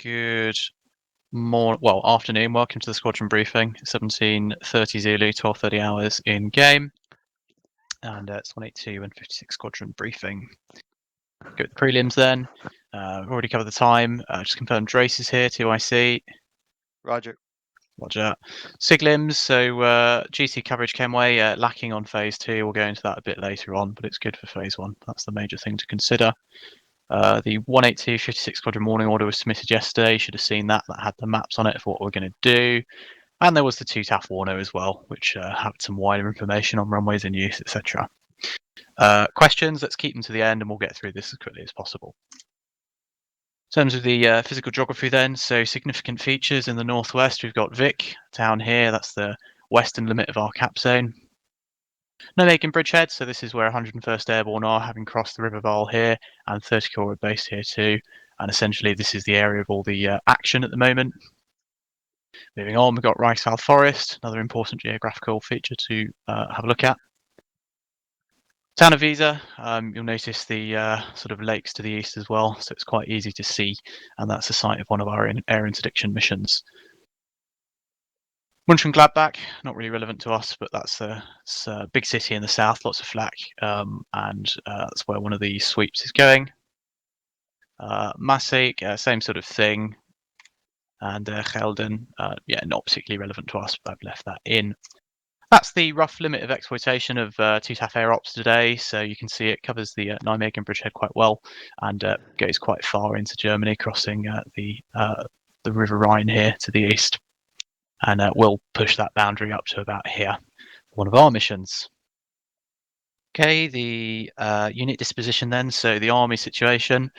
Good afternoon. Welcome to the squadron briefing. 17:30 Zulu, 12:30 hours in game, and it's 182 and 56 squadron briefing. Go with the prelims then. We've already covered the time. Just confirmed Drace is here. 2IC. Roger. Roger. Siglims. So GC coverage Kenway lacking on phase 2. We'll go into that a bit later on, but it's good for phase 1. That's the major thing to consider. The 182 56 squadron morning order was submitted yesterday. You should have seen that. That had the maps on it for what we're going to do. And there was the 2 TAF Warner as well, which had some wider information on runways in use, etc. Questions, let's keep them to the end and we'll get through this as quickly as possible. In terms of the physical geography then, so significant features in the northwest, we've got Vic down here. That's the western limit of our cap zone. Nijmegen Bridgehead, so this is where 101st Airborne are, having crossed the River Vaal here, and 30 Corps are based here too. And essentially this is the area of all the action at the moment. Moving on, we've got Reichswald Forest, another important geographical feature to have a look at. Town of Wiese, you'll notice the sort of lakes to the east as well, so it's quite easy to see, and that's the site of one of our air interdiction missions. Mönchengladbach, not really relevant to us, but that's a big city in the south, lots of flak, and that's where one of the sweeps is going. Maaseik, same sort of thing. And Gelden, not particularly relevant to us, but I've left that in. That's the rough limit of exploitation of 2 TAF Air Ops today, so you can see it covers the Nijmegen Bridgehead quite well, and goes quite far into Germany, crossing the River Rhine here to the east. And we'll push that boundary up to about here, one of our missions. Okay, the unit disposition then. So the army situation.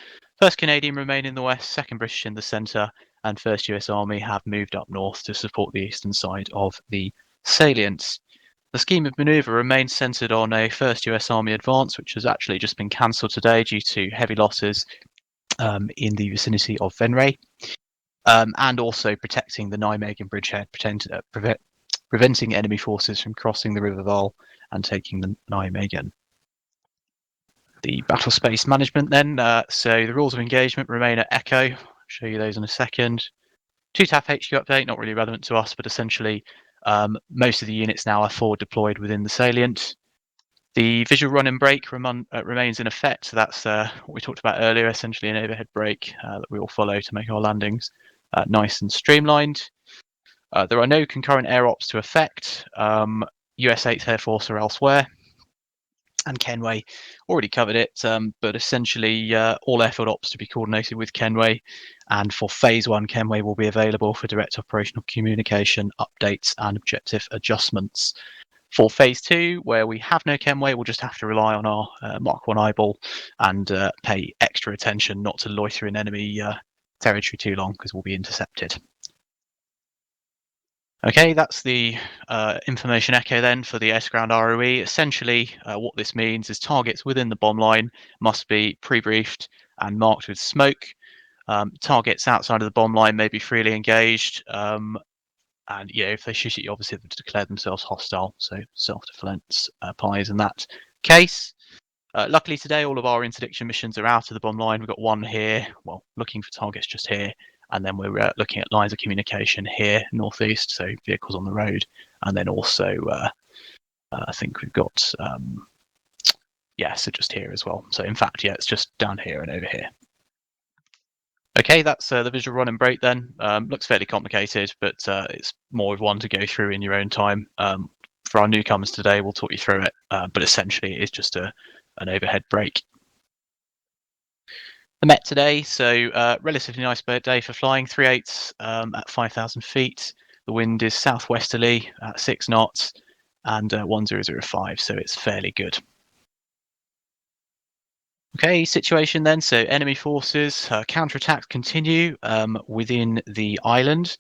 1st Canadian remain in the west, 2nd British in the centre, and 1st US Army have moved up north to support the eastern side of the salient. The scheme of manoeuvre remains centred on a 1st US Army advance, which has actually just been cancelled today due to heavy losses in the vicinity of Venray. And also protecting the Nijmegen Bridgehead, preventing enemy forces from crossing the River Vaal and taking the Nijmegen. The battlespace management then, so the rules of engagement remain at Echo. I'll show you those in a second. 2 TAF HQ update, not really relevant to us, but essentially most of the units now are forward deployed within the salient. The visual run and brake remains in effect, so that's what we talked about earlier, essentially an overhead brake that we all follow to make our landings nice and streamlined. There are no concurrent air ops to affect. US 8th Air Force are elsewhere. And Kenway, already covered it, but essentially all airfield ops to be coordinated with Kenway. And for phase 1, Kenway will be available for direct operational communication, updates and objective adjustments. For phase 2, where we have no Kenway, we'll just have to rely on our Mark 1 eyeball and pay extra attention not to loiter in enemy territory too long, because we'll be intercepted. Okay, that's the information echo then for the air-to-ground ROE. Essentially, what this means is targets within the bomb line must be pre-briefed and marked with smoke. Targets outside of the bomb line may be freely engaged. And if they shoot at you, obviously they declare themselves hostile. So self-defense applies in that case. Luckily today, all of our interdiction missions are out of the bomb line. We've got one here, well, looking for targets just here. And then we're looking at lines of communication here, northeast, so vehicles on the road. And then also, I think we've got, so just here as well. So in fact, it's just down here and over here. Okay, that's the visual run and brake then. Looks fairly complicated, but it's more of one to go through in your own time. For our newcomers today, we'll talk you through it, but essentially it's just an overhead brake. The Met today, so relatively nice day for flying, 3/8 at 5,000 feet. The wind is southwesterly at 6 knots and 1005, so it's fairly good. Okay, situation then. So enemy forces counterattacks continue within the island,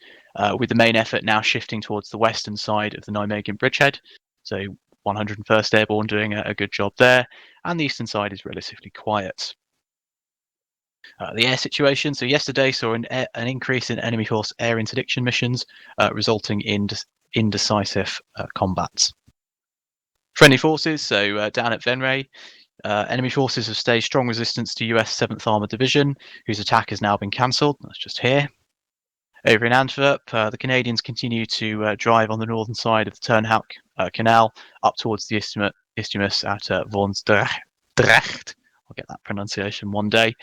with the main effort now shifting towards the western side of the Nijmegen Bridgehead. So 101st Airborne doing a good job there, and the eastern side is relatively quiet. The air situation. So yesterday saw an increase in enemy force air interdiction missions, resulting in indecisive combats. Friendly forces, so down at Venray, Enemy forces have staged strong resistance to US 7th Armoured Division, whose attack has now been cancelled. That's just here. Over in Antwerp, the Canadians continue to drive on the northern side of the Turnhout Canal up towards the isthmus at Vonsdrecht. I'll get that pronunciation one day.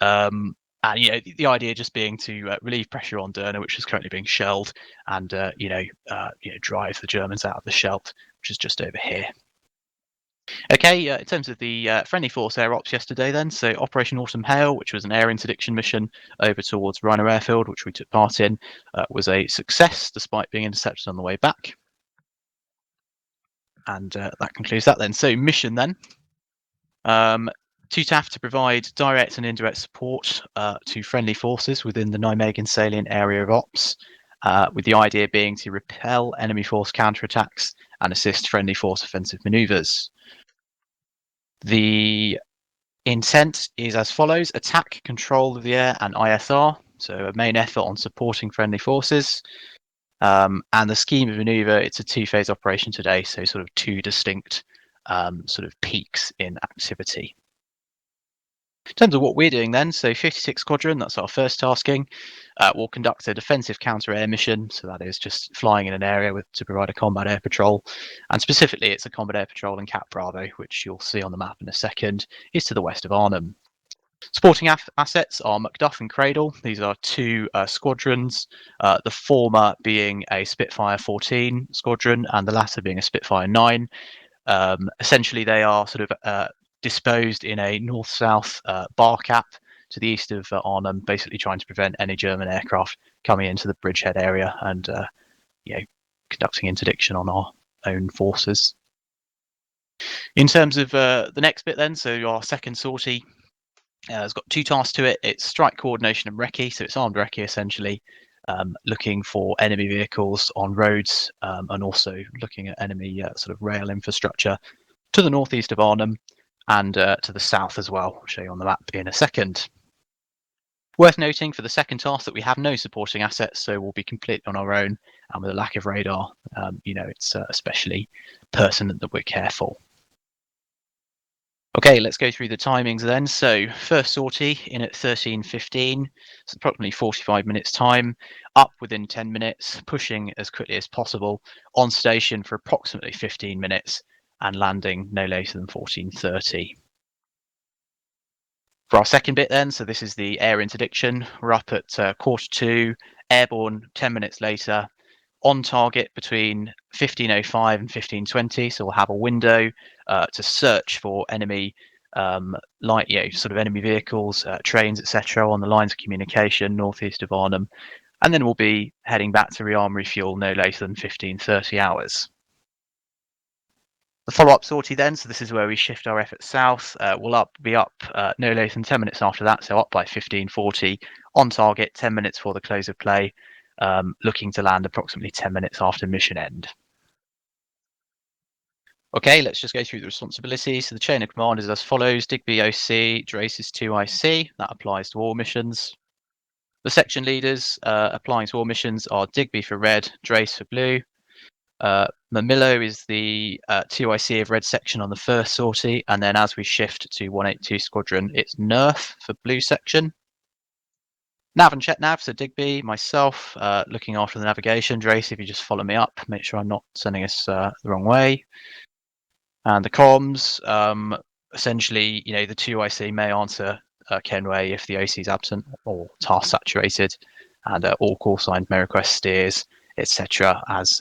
And the idea just being to relieve pressure on Deurne, which is currently being shelled, and drive the Germans out of the Scheldt, which is just over here. Okay, in terms of the friendly force air ops yesterday then, so Operation Autumn Hail, which was an air interdiction mission over towards Rhino Airfield, which we took part in, was a success despite being intercepted on the way back. And that concludes that then. So mission then. TUTAF to provide direct and indirect support to friendly forces within the Nijmegen salient area of ops, with the idea being to repel enemy force counterattacks and assist friendly force offensive manoeuvres. The intent is as follows: attack, control of the air, and ISR. So a main effort on supporting friendly forces. And the scheme of manoeuvre, it's a two-phase operation today, so sort of two distinct sort of peaks in activity. In terms of what we're doing then, so 56 Squadron, that's our first tasking. We'll conduct a defensive counter-air mission, so that is just flying in an area to provide a combat air patrol. And specifically, it's a combat air patrol in Cap Bravo, which you'll see on the map in a second, is to the west of Arnhem. Supporting assets are Macduff and Cradle. These are two squadrons, the former being a Spitfire 14 squadron and the latter being a Spitfire 9. Essentially, they are sort of disposed in a north-south bar cap to the east of Arnhem, basically trying to prevent any German aircraft coming into the bridgehead area and conducting interdiction on our own forces. In terms of the next bit then, so our second sortie has got two tasks to it. It's strike coordination and recce, so it's armed recce essentially, looking for enemy vehicles on roads and also looking at enemy sort of rail infrastructure to the northeast of Arnhem and to the south as well. I'll show you on the map in a second. Worth noting for the second task that we have no supporting assets, so we'll be completely on our own, and with a lack of radar, it's especially pertinent that we're careful. Okay, let's go through the timings then. So first sortie in at 13:15, so approximately 45 minutes time, up within 10 minutes, pushing as quickly as possible, on station for approximately 15 minutes, and landing no later than 14:30. For our second bit then, so this is the air interdiction, we're up at 2:45, airborne 10 minutes later, on target between 15:05 and 15:20, so we'll have a window to search for enemy sort of enemy vehicles, trains, etc. on the lines of communication northeast of Arnhem, and then we'll be heading back to rearm refuel no later than 15:30 hours. The follow-up sortie then, so this is where we shift our efforts south. We'll be up no later than 10 minutes after that, so up by 15:40, on target 10 minutes for the close of play, looking to land approximately 10 minutes after mission end. Okay, let's just go through the responsibilities. So the chain of command is as follows: Digby OC, Drace is 2IC. That applies to all missions. The section leaders applying to all missions are Digby for red, Drace for blue. Mamillo is the 2IC of red section on the first sortie, and then as we shift to 182 Squadron, it's Nerf for blue section. Nav and Chetnav, so Digby, myself, looking after the navigation. Drace, if you just follow me up, make sure I'm not sending us the wrong way. And the comms, essentially, the 2IC may answer Kenway if the OC is absent or task saturated, and all call signs may request steers, etc. as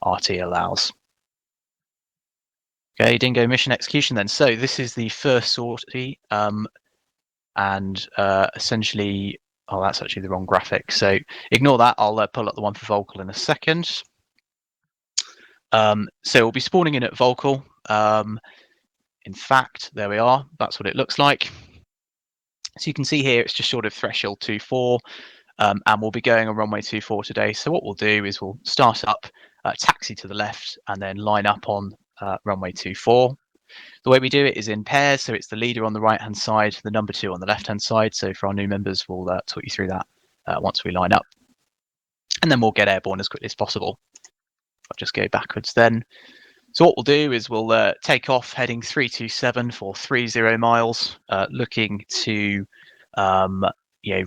RT allows. Okay, Dingo mission execution then. So this is the first sortie, and essentially, oh, that's actually the wrong graphic. So ignore that. I'll pull up the one for Volkel in a second. So we'll be spawning in at Volkel. In fact, there we are. That's what it looks like. So you can see here, it's just sort of threshold 24, and we'll be going on runway 24 today. So what we'll do is we'll start up, taxi to the left, and then line up on runway 24. The way we do it is in pairs. So it's the leader on the right-hand side, the number 2 on the left-hand side. So for our new members, we'll talk you through that once we line up. And then we'll get airborne as quickly as possible. I'll just go backwards then. So what we'll do is we'll take off heading 327 for 30 miles, looking to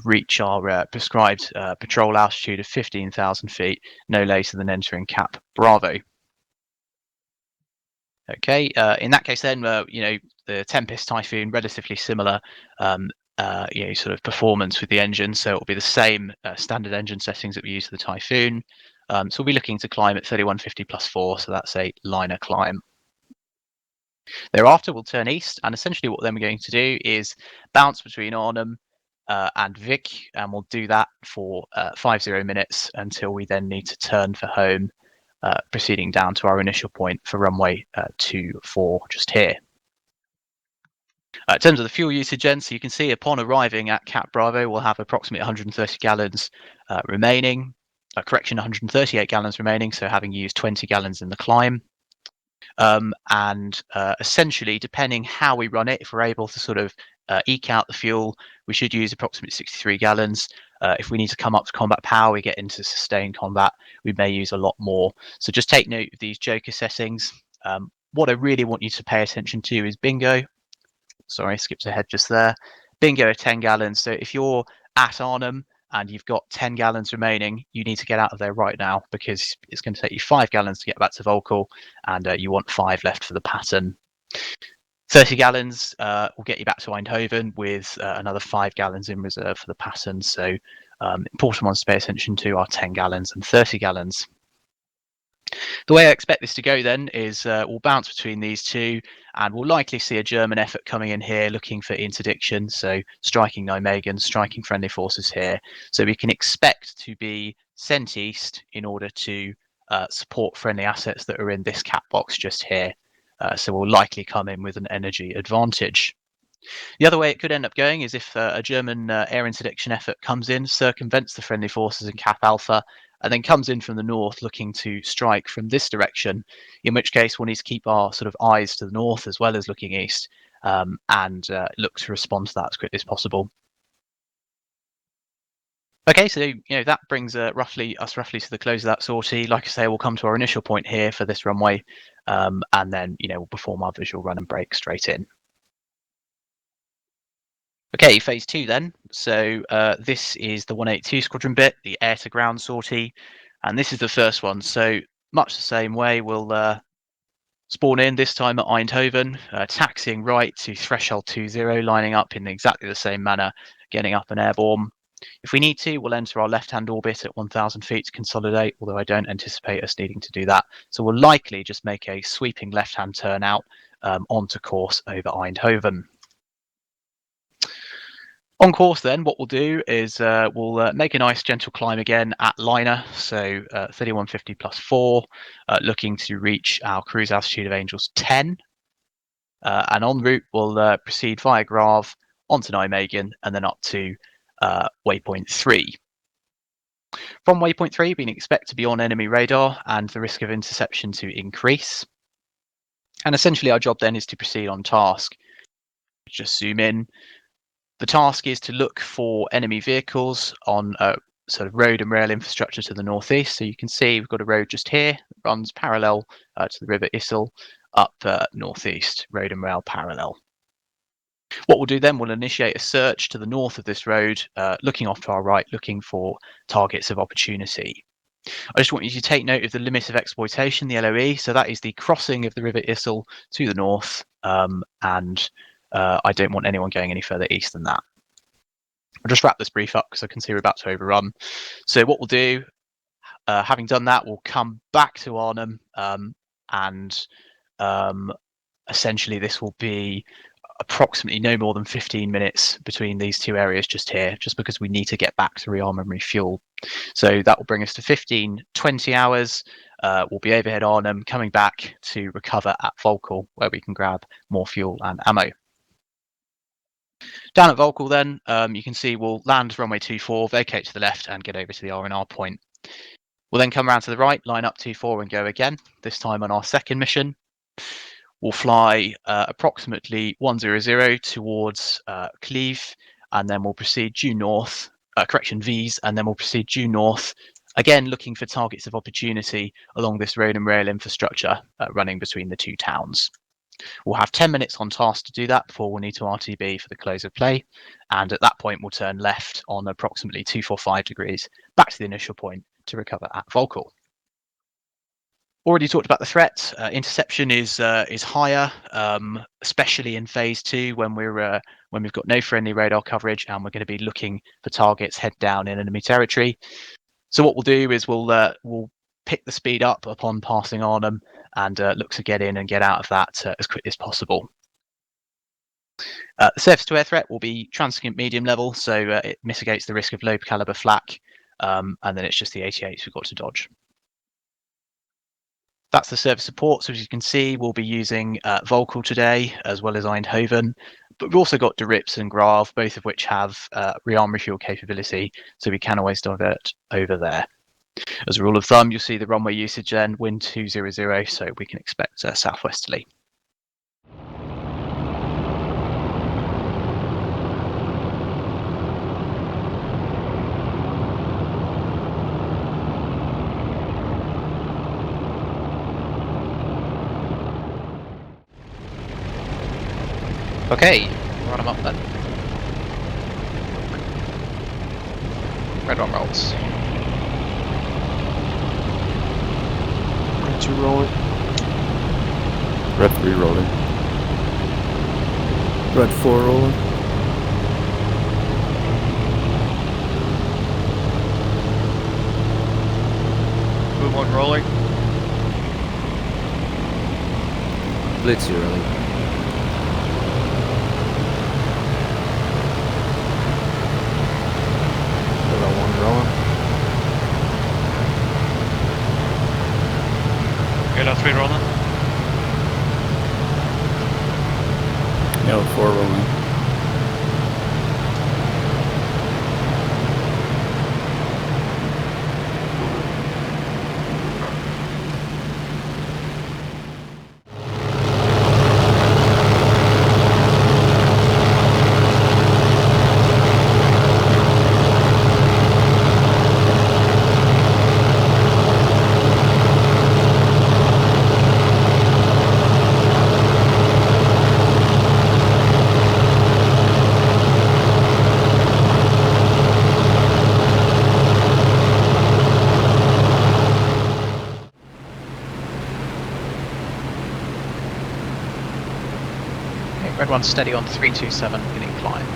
reach our prescribed patrol altitude of 15,000 feet, no later than entering Cap Bravo. Okay, in that case then, the Tempest Typhoon, relatively similar sort of performance with the engine, so it will be the same standard engine settings that we use for the Typhoon. So we'll be looking to climb at 3150 plus 4, so that's a liner climb. Thereafter, we'll turn east, and essentially what then we're going to do is bounce between Arnhem and Vic, and we'll do that for 50 minutes until we then need to turn for home, proceeding down to our initial point for runway 24 just here. In terms of the fuel usage then, so you can see upon arriving at Cap Bravo, we'll have approximately 130 gallons remaining. Correction, 138 gallons remaining, so having used 20 gallons in the climb. Essentially, depending how we run it, if we're able to sort of eke out the fuel, we should use approximately 63 gallons. If we need to come up to combat power, we get into sustained combat, we may use a lot more. So just take note of these joker settings. What I really want you to pay attention to is bingo. Sorry, I skipped ahead just there. Bingo at 10 gallons. So if you're at Arnhem and you've got 10 gallons remaining, you need to get out of there right now, because it's going to take you 5 gallons to get back to Volkel, and you want 5 left for the pattern. 30 gallons will get you back to Eindhoven with another 5 gallons in reserve for the pattern. So important ones to pay attention to are 10 gallons and 30 gallons. The way I expect this to go then is we'll bounce between these two, and we'll likely see a German effort coming in here looking for interdiction, so striking Nijmegen, striking friendly forces here. So we can expect to be sent east in order to support friendly assets that are in this cap box just here. So we'll likely come in with an energy advantage. The other way it could end up going is if a German air interdiction effort comes in, circumvents the friendly forces in Cap Alpha, and then comes in from the north looking to strike from this direction, in which case we'll need to keep our sort of eyes to the north as well as looking east, and look to respond to that as quickly as possible. Okay, so that brings us roughly to the close of that sortie. Like I say, we'll come to our initial point here for this runway, and then we'll perform our visual run and break straight in. Okay, phase 2 then. So this is the 182 squadron bit, the air to ground sortie, and this is the first one. So much the same way, we'll spawn in this time at Eindhoven, taxiing right to threshold 20, lining up in exactly the same manner, getting up and airborne. If we need to, we'll enter our left-hand orbit at 1,000 feet to consolidate, although I don't anticipate us needing to do that. So we'll likely just make a sweeping left-hand turn out onto course over Eindhoven. On course then, what we'll do is we'll make a nice gentle climb again at liner, so 3150 plus 4, looking to reach our cruise altitude of Angels 10. And en route, we'll proceed via Grav onto Nijmegen and then up to waypoint 3. From waypoint 3, we can expect to be on enemy radar and the risk of interception to increase. And essentially our job then is to proceed on task. Just zoom in. The task is to look for enemy vehicles on sort of road and rail infrastructure to the northeast. So you can see we've got a road just here that runs parallel to the River Issel up northeast, road and rail parallel. What we'll do then, we'll initiate a search to the north of this road, looking off to our right, looking for targets of opportunity. I just want you to take note of the limit of exploitation, the LOE. So that is the crossing of the River Issel to the north, and I don't want anyone going any further east than that. I'll just wrap this brief up because I can see we're about to overrun. So what we'll do, having done that, we'll come back to Arnhem, and essentially this will be approximately no more than 15 minutes between these two areas just here, just because we need to get back to rearm and refuel. So that will bring us to 15-20 hours. We'll be overhead Arnhem, coming back to recover at Volkel, where we can grab more fuel and ammo. Down at Volkel then, you can see we'll land runway 24, vacate to the left and get over to the R&R point. We'll then come around to the right, line up 24 and go again, this time on our second mission. We'll fly approximately 100 towards Cleve, and then we'll proceed due north, V's, and then we'll proceed due north Again, looking for targets of opportunity along this road and rail infrastructure running between the two towns. We'll have 10 minutes on task to do that before we'll need to RTB for the close of play. And at that point, we'll turn left on approximately 245 degrees back to the initial point to recover at Volkel. Already talked about the threat. Interception is higher, especially in phase 2 when we've got no friendly radar coverage and we're going to be looking for targets head down in enemy territory. So what we'll do is we'll pick the speed up upon passing on them and look to get in and get out of that as quickly as possible. The surface-to-air threat will be transient medium level, so it mitigates the risk of low caliber flak, and then it's just the 88s we've got to dodge. That's the service support. So as you can see, we'll be using Volkel today as well as Eindhoven, but we've also got De Rips and Graaf, both of which have rearm refuel capability, so we can always divert over there. As a rule of thumb, you'll see the runway usage then, wind 200, so we can expect southwesterly. Okay, run them up then. Red one rolls. Red 2 rolling. Red 3 rolling. Red 4 rolling. Blue 1 rolling. Blitz 2 rolling. Red 1 rolling. Yellow 3 rolling. Yellow 4 rolling. Red one steady on 327 beginning climb.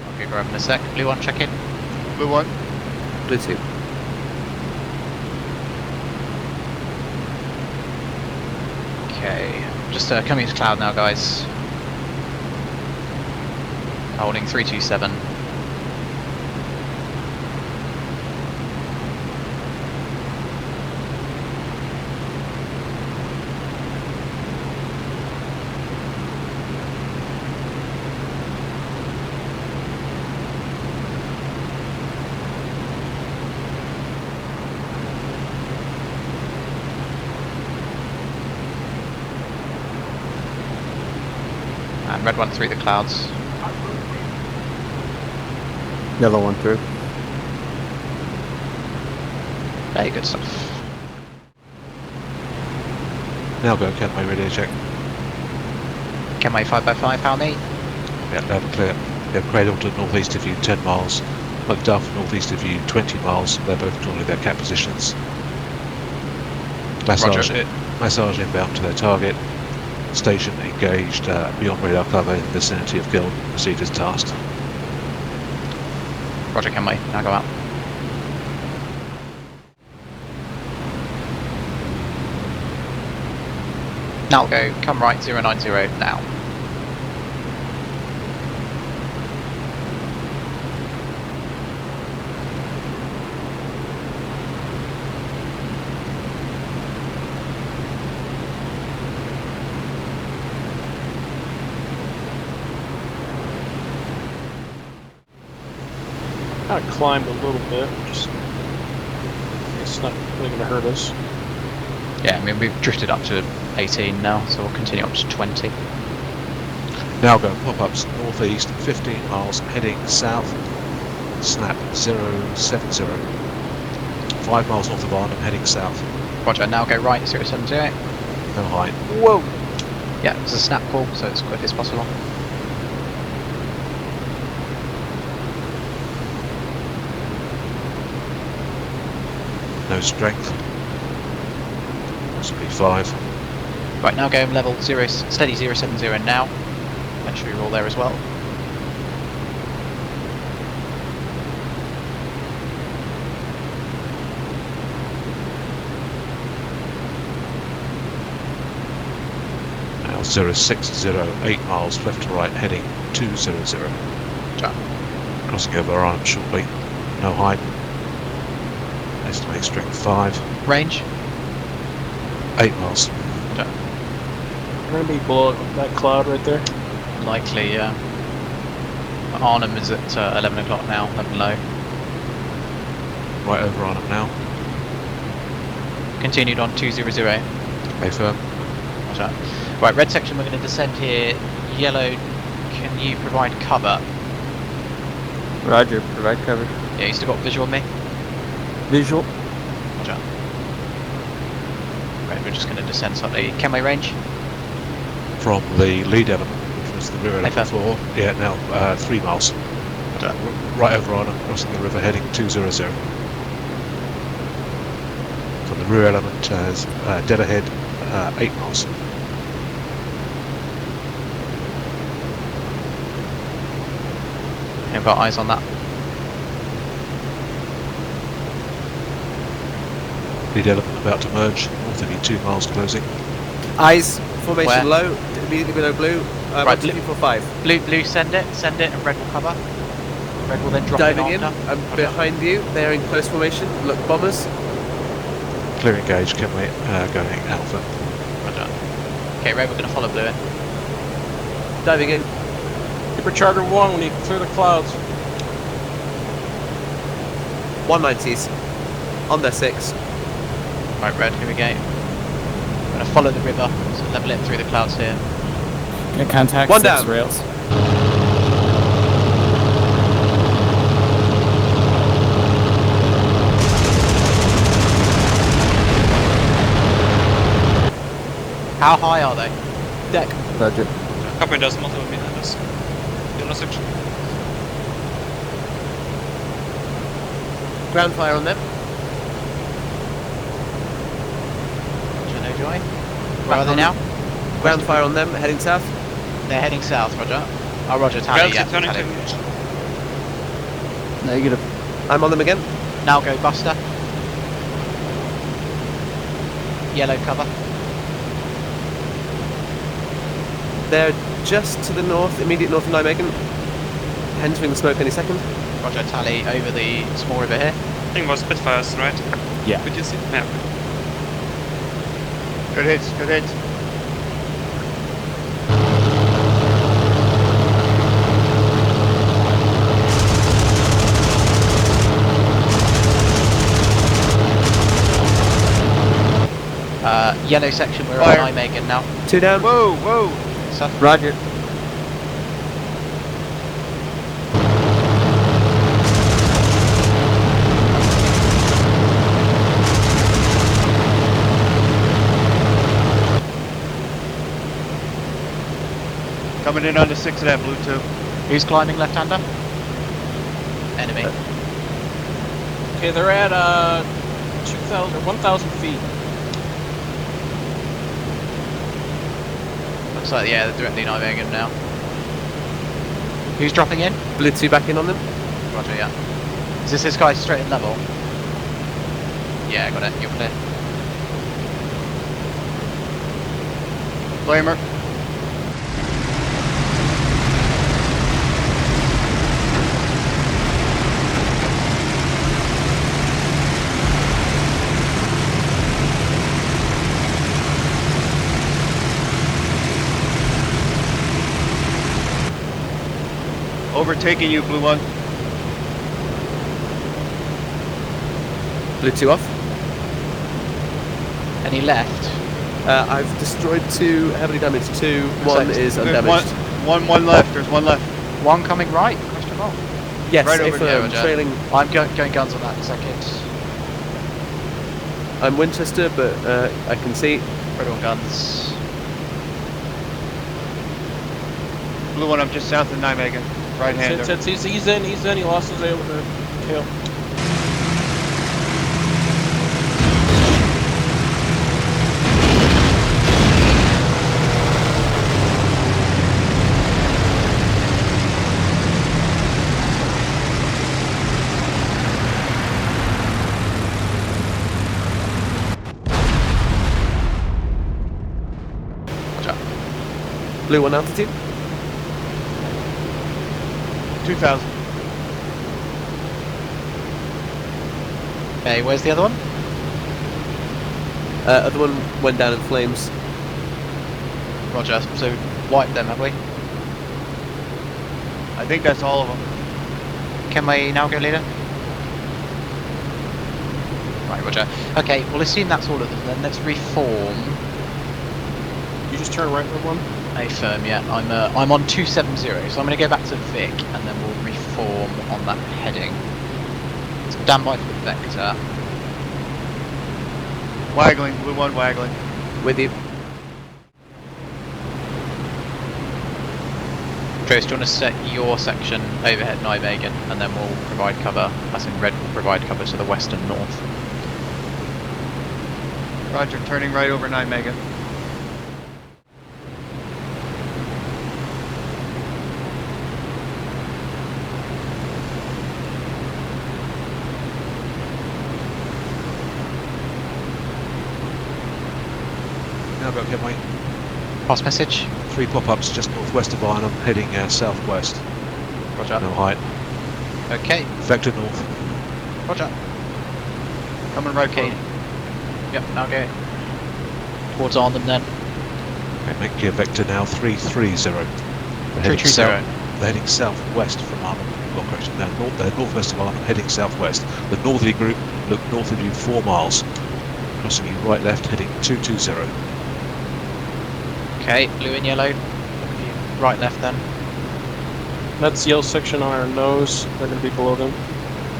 I'll be grabbing a sec. Blue one, check in. Blue 1. Blitz 2. Okay, just coming into cloud now, guys. Holding 327. And red one through the clouds. Yellow 1 through. Very good stuff. Now go Kenway radio check. Kenway 5x5, how many? Yeah, loud and clear. They're cradle to northeast of you 10 miles. Macduff northeast of you 20 miles. They're both normally their cap positions. Massage inbound to their target. Station engaged beyond radar cover in the vicinity of Guild. Proceed as tasked. Roger, Kenway, now go out. Now go, come right 090 now. Kind of climbed a little bit, just it's not really going to hurt us. Yeah, I mean, we've drifted up to 18 now, so we'll continue up to 20. Now go pop-ups northeast 15 miles heading south. Snap 070. 5 miles north of Arnhem heading south. Roger, now go right 070. No height. Whoa! Yeah, it's a snap call, so it's as quick as possible. No strength. Possibly 5. Right, now go level 0, steady 070 now. Make sure you're all there as well. Now 060, 8 miles left to right heading 200. Crossing over Arnhem shortly. No height. Estimate strength 5. Range? 8 miles. We're gonna be below that cloud right there. Likely, yeah. Arnhem is at 11 o'clock now, 11 low. Right over Arnhem now. Continued on 200. Stay firm. Roger. Right, red section, we're going to descend here. Yellow, can you provide cover? Roger, provide cover. Yeah, you still got visual on me? Visual. Roger. Right, we're just going to descend slightly. Kenway range? From the lead element, which was the rear element fair. before. Yeah, now 3 miles. Roger. Right over Arnhem, crossing the river heading 200. From the rear element, dead ahead, 8 miles. I've got eyes on that. Lead element about to merge, north of you 2 miles closing. Eyes, formation Where? low, immediately below blue. Right, 245. Blue, send it, and red will cover. Red will then drop Diving in in, after. I'm behind you. They are in close formation. Look, bombers. Clear engage, Kenway, going alpha. Roger. Okay, red, we're going to follow blue in. Diving in. Supercharger 1, we need to clear the clouds. 190s. On their 6. Right, red, here we go. I'm going to follow the river, so level it through the clouds here. Gonna contact One 6 down. rails. How high are they? Deck. Roger. Copy, does multiple behind us. Yellow section. Ground fire on them. Roger, no joy. Where are they now? Ground fire on them, heading south. They're heading south, Roger. Oh, Roger, tally, yeah. Turning Tally. to Negative. I'm on them again. Now go Buster. Yellow cover. They're just to the north, immediate north of Nijmegen. Entering the smoke any second. Roger, tally over the small river here. I think it was Spitfires, right? Yeah. Could you see the map? Good hits, good hits. Yellow section, we're Fire. on Nijmegen now. 2 down. Whoa, whoa. So, Roger. Coming in under 6 of that blue 2. who's climbing left-hander? Enemy. Okay, they're at 2,000 or 1,000 feet. Looks like, yeah, they're directly Nijmegen now. Who's dropping in? Blue 2 back in on them. Roger, yeah. Is this guy straight in level? Yeah, got it. You're clear. Flamer. Overtaking you, blue 1. Blue 2 off. Any left? I've destroyed 2, heavily damaged 2. 1 is undamaged. One left. There's one left. One coming right? Question mark. Yes, Right over affirm, here, trailing. I'm going guns on that in a second. I'm Winchester, but I can see. Red on guns. Blue one, I'm just south of Nijmegen. Right-hander. He's in. He lost his tail. Blue one altitude. 2,000. Okay, where's the other one? Other one went down in flames. Roger. So wipe them, have we? I think that's all of them. Can we now go, leader? Right, Roger. Okay, we'll assume that's all of them then. Let's reform. You just turn right with one. A firm, yeah. I'm on 270, so I'm going to go back to Vic, and then we'll reform on that heading. Stand by for the vector. Waggling. Blue one waggling. With you. Trace, do you want to set your section overhead Nijmegen, and then we'll provide cover, as in red will provide cover to the west and north. Roger, turning right over Nijmegen. Now go, Kenway. Pass message. 3 pop-ups just northwest of Arnhem, heading southwest. Roger. No height. Okay. Vector north. Roger. Coming right Okay. blue. Yep, now go towards Arnhem then. Okay, make your vector now 330. They're heading 330. south. They're heading southwest from Arnhem. Well, correction, they're northwest of Arnhem, heading southwest. The northerly group look north of you 4 miles. Crossing you right left, heading 220. Okay, blue and yellow. Right, left then. That's yellow section on our nose. They're going to be below them.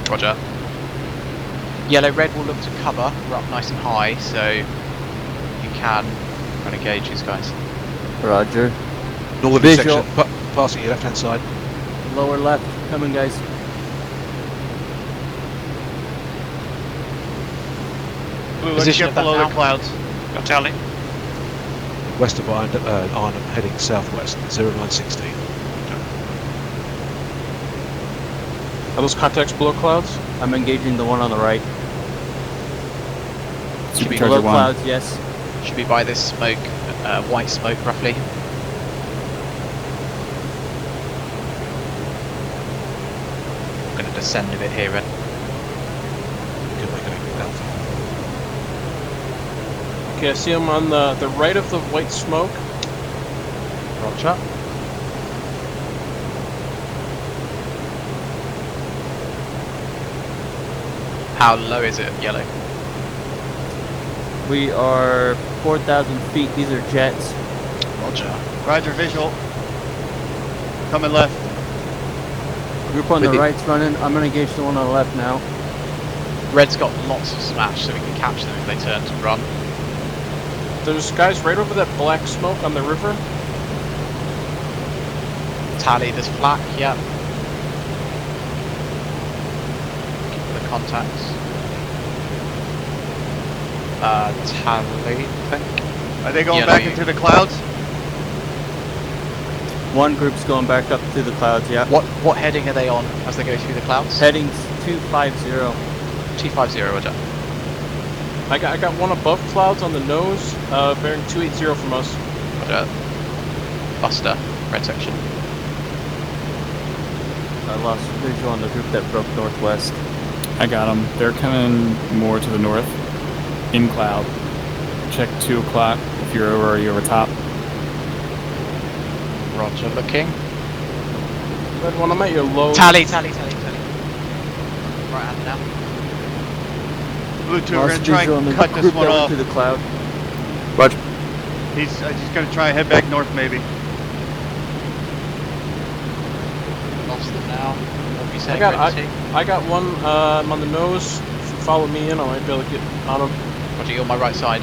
Roger. Yellow, red will look to cover. We're up nice and high, so you can kind of gauge these guys. Roger. Northerly Visual. section, passing your left-hand side. Lower left. Coming, guys. Blue, let's Position get of that below now. the clouds. Got tally. West of Arnhem, heading southwest, 0916. Are those contacts below clouds? I'm engaging the one on the right. Should be Below Supercharger 1. clouds, yes. Should be by this smoke, white smoke roughly. I'm going to descend a bit here, Red. Kenway going alpha. Okay, I see them on the right of the white smoke. Roger. How low is it, yellow? We are 4,000 feet. These are jets. Roger. Roger, visual. Coming left. Group on With the you. right's running. I'm going to engage the one on the left now. Red's got lots of smash, so we can catch them if they turn to run. There's guys right over that black smoke on the river. Tally, there's flak, yeah. The contacts. Tally, I think. Are they going Yeah, back no, into the clouds? One group's going back up through the clouds, yeah. What heading are they on as they go through the clouds? Heading 250. 250, Roger. I got one above clouds on the nose, bearing 280 from us. Roger. Buster, red section. I lost visual on the group that broke northwest. I got them. They're coming more to the north. In cloud. Check 2 o'clock if you're over or you're over top. Roger, looking. Red one, I'm at your low. Tally. Right hand now. Blue 2, we're Lost going to try visual on and the cut group this that one went off. through the cloud. Roger. He's going to try and head back north maybe. lost them now. What are you saying, I Red got one. I'm on the nose. If you follow me in, I might be able to get on him. Roger, you're on my right side.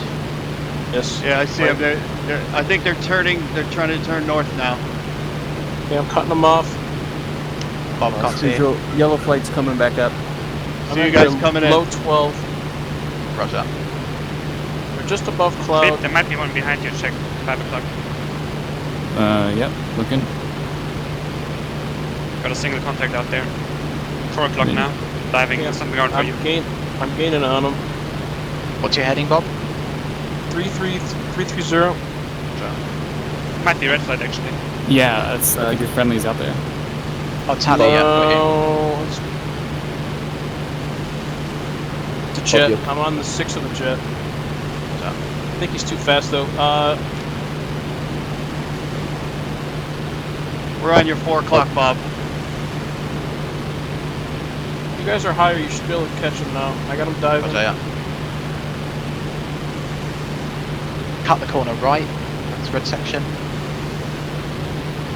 Yes. Yeah, I see them. I think they're turning. They're trying to turn north now. Okay, I'm cutting them off. Bob, can't see you. Visual, yellow flight's coming back up. I'm See you gonna guys get coming in. Low 12. Roger. They're just above cloud. There might be one behind you. Check 5 o'clock. Yep, looking. Got a single contact out there. 4 o'clock Yeah. now. Diving. Yeah. Something going for you. I'm gaining on them. What's your heading, Bob? 330. Might be red flight actually. Yeah, that's I think your friendly's out there. Oh, Tally, yeah. got you. Oh, it's the jet. I'm on the 6 of the jet. I think he's too fast though. We're on your 4 o'clock, Bob. You guys are higher. You should be able to catch him now. I got him diving. Roger, yeah. Cut the corner right. That's red section.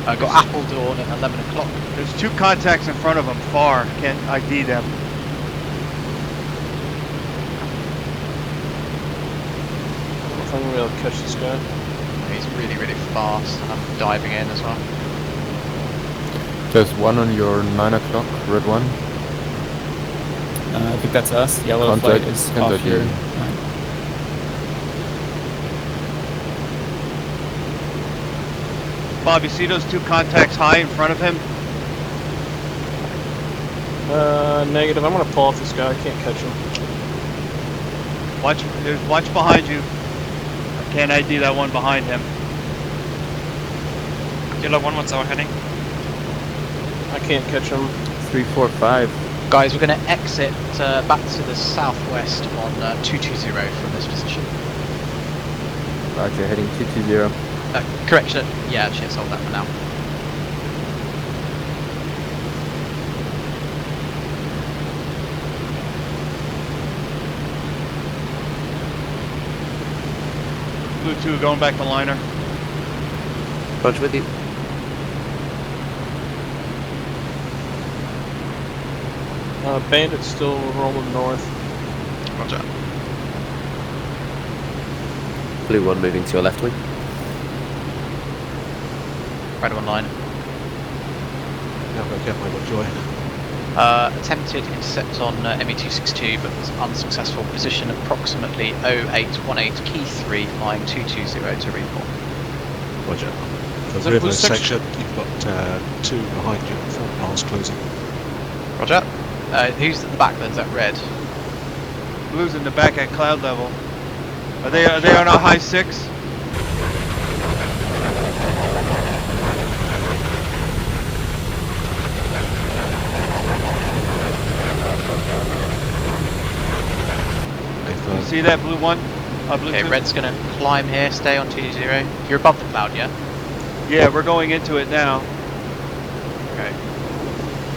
I got apple dawn at 11 o'clock. There's 2 contacts in front of them, far. Can't ID them. I don't know if I'm gonna be able to catch this guy. He's really, really fast, and I'm diving in as well. There's one on your 9 o'clock, red one. I think that's us. Yellow Contact- flight is contact off here. you. Bob, you see those 2 contacts high in front of him? Negative. I'm gonna pull off this guy. I can't catch him. Watch behind you. I can't ID that one behind him. Yellow 1, what's our heading? I can't catch him. 345. Guys, we're going to exit back to the southwest on 220 from this position. Roger, heading 220. Correction. Yeah, actually, I'll hold that for now. Blue 2 going back to liner. Roger with you. Bandit's still rolling north. Roger. Blue 1 moving to your left wing. Red one line. Now go get my joy. Attempted intercept on ME262, but was unsuccessful. Position approximately 0818 key 3, flying 220 to report. Roger. Is For that blue river section? section, you've got 2 behind you, 4 miles closing. Roger. Who's at the back then? Is that red? Blue's in the back at cloud level. Are they on a high 6? You see that blue 1? Blue Okay, 2? red's gonna climb here, stay on 20. You're above the cloud, yeah? Yeah, we're going into it now. Okay.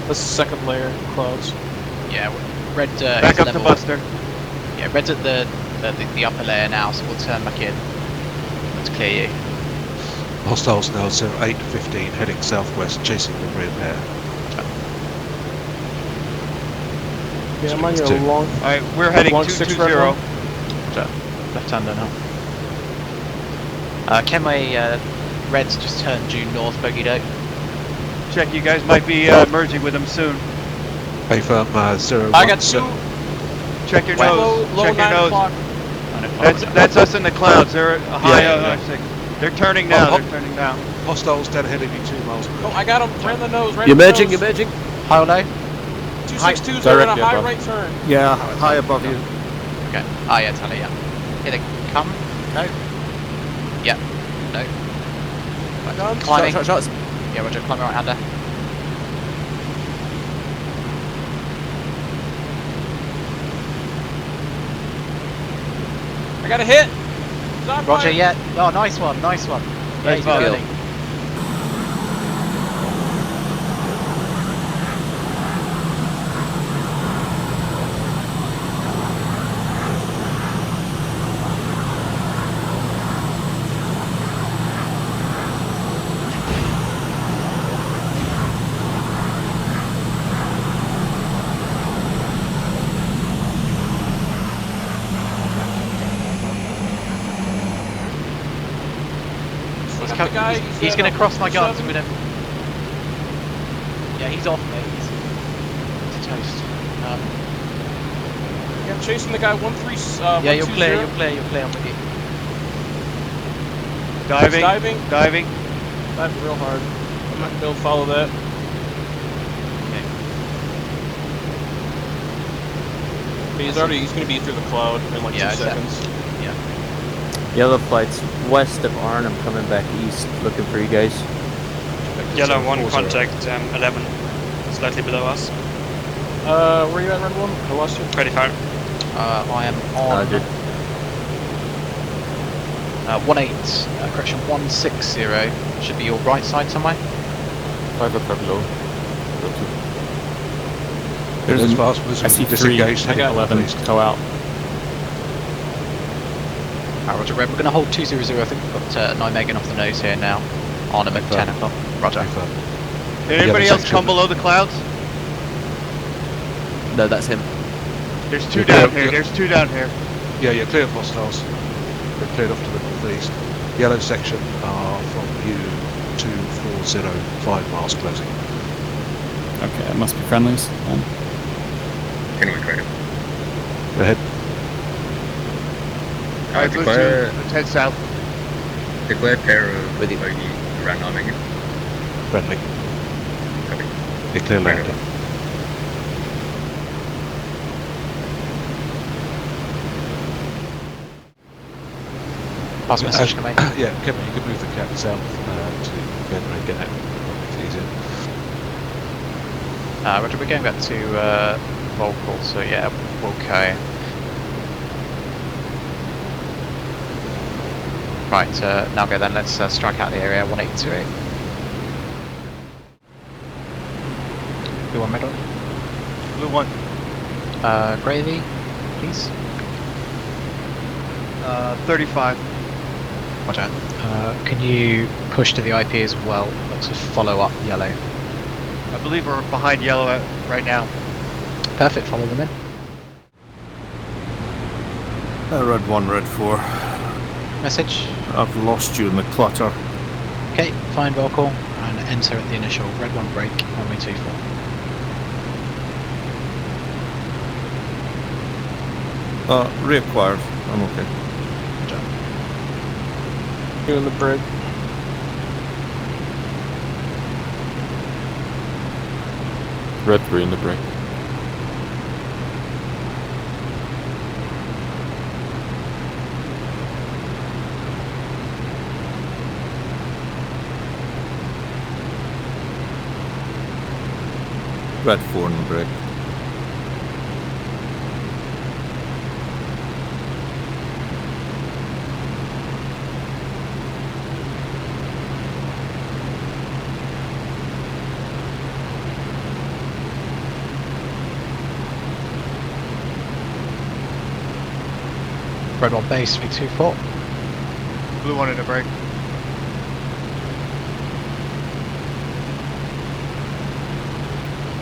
That's the second layer of clouds. Yeah, red Back is up level. to Buster. Yeah, red's at the upper layer now, so we'll turn back in. Let's clear you. Hostiles now 0815, heading southwest, chasing the rear pair. Yeah, I'm on your 2. long. Alright, we're heading Long 6 red 220. one. Left-hander now. Kenway, red's just turned due north, bogey dope. Check, you guys might be merging with them soon. A firm 017. I got 2. Check your Low, nose. low Check your 9 nose. o'clock. That's us in the clouds. They're a high Yeah. 6. They're turning now. Oh, They're turning now. Hostiles dead ahead of you 2 miles. Oh, I got him. Right in the nose. Right You're in the merging, nose. you're merging. High or low? 262's are in a Directly high above. right turn. Yeah, high above you. Okay. Ah, yeah, Tally, yeah. Here they come. No. Yeah. No. Right, Guns. climbing. Shots. Yeah, Roger, climbing right hander. I got a hit. He's on Roger, fire. yeah. Oh, nice one, nice one. Yeah, Nice he's one. building. got the guy. He's going to cross my guns with him. Yeah, he's off, mate. He's toast. Yeah, I'm chasing the guy 1-3. Yeah, you're clear. You're clear. You're clear. I'm with you. Diving. Diving. Diving. Diving real hard. I'm not gonna be able to follow that. But he's going to be through the cloud in like 2 seconds. Yellow flight's west of Arnhem, coming back east, looking for you guys. Yellow 1, contact 11, slightly below us. Where are you at, Red 1? I lost you. 25. I am on 18, correction 160. Should be your right side somewhere. 5 o'clock low. There's as fast as I see 3. disengaged. I got 11. Go out. Roger, Red. We're going to hold 200. I think we've got 9 Megan off the nose here now. Arnhem at 10 o'clock. Roger. Did anybody else come below the clouds? No, that's him. There's 2 down here. There's 2 down here. Yeah, you're clear of hostiles. They're cleared off to the northeast. Yellow section are from you 240, 5 miles closing. Okay, it must be friendlies. Can we clear? Go ahead. Alright, declare, let's head south. Declare pair of with around not making. Friendly. Copy. Declare landing. Pass message coming. Yeah, Kevin, you can move the cat south to get out. It's easier. Roger, we're going back to Volcal, so yeah, okay. Right, now go then, let's strike out the area, 1828. Blue 1 middle. Blue 1. Gravy, please. 35. Roger. Can you push to the IP as well? Let's just follow up yellow. I believe we're behind yellow right now. Perfect, follow them in. Red 1, Red 4. Message. I've lost you in the clutter. Okay, find Volcal and enter at the initial Red 1 break, runway 24. Reacquired. I'm okay. Doing the bridge. Red 3 in the break. Red 4 in the break. Red 1 base, V24. Blue 1 in the break.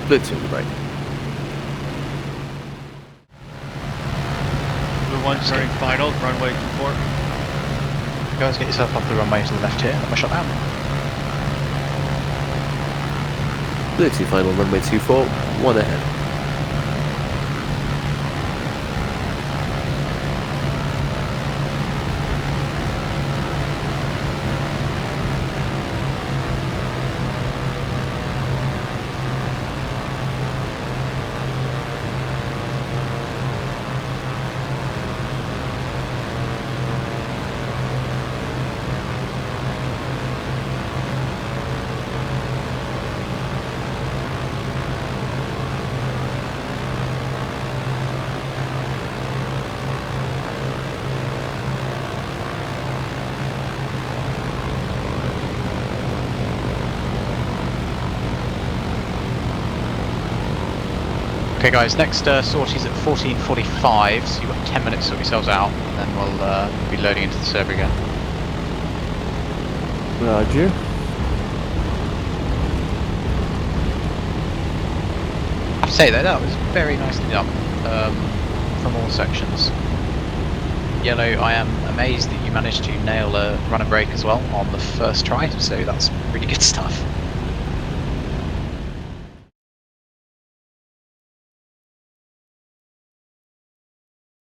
Blue 2 in the break. Blue 1 turning final, runway 24. Guys, get yourself off the runway to the left here, let me shut down. Blue 2 final, runway 24, 1 ahead. Okay guys, next sortie's at 14:45, so you've got 10 minutes to sort yourselves out, and then we'll be loading into the server again. Roger. I have to say though, that was very nicely done from all sections. Yellow, I am amazed that you managed to nail a run and brake as well on the first try, so that's really good stuff.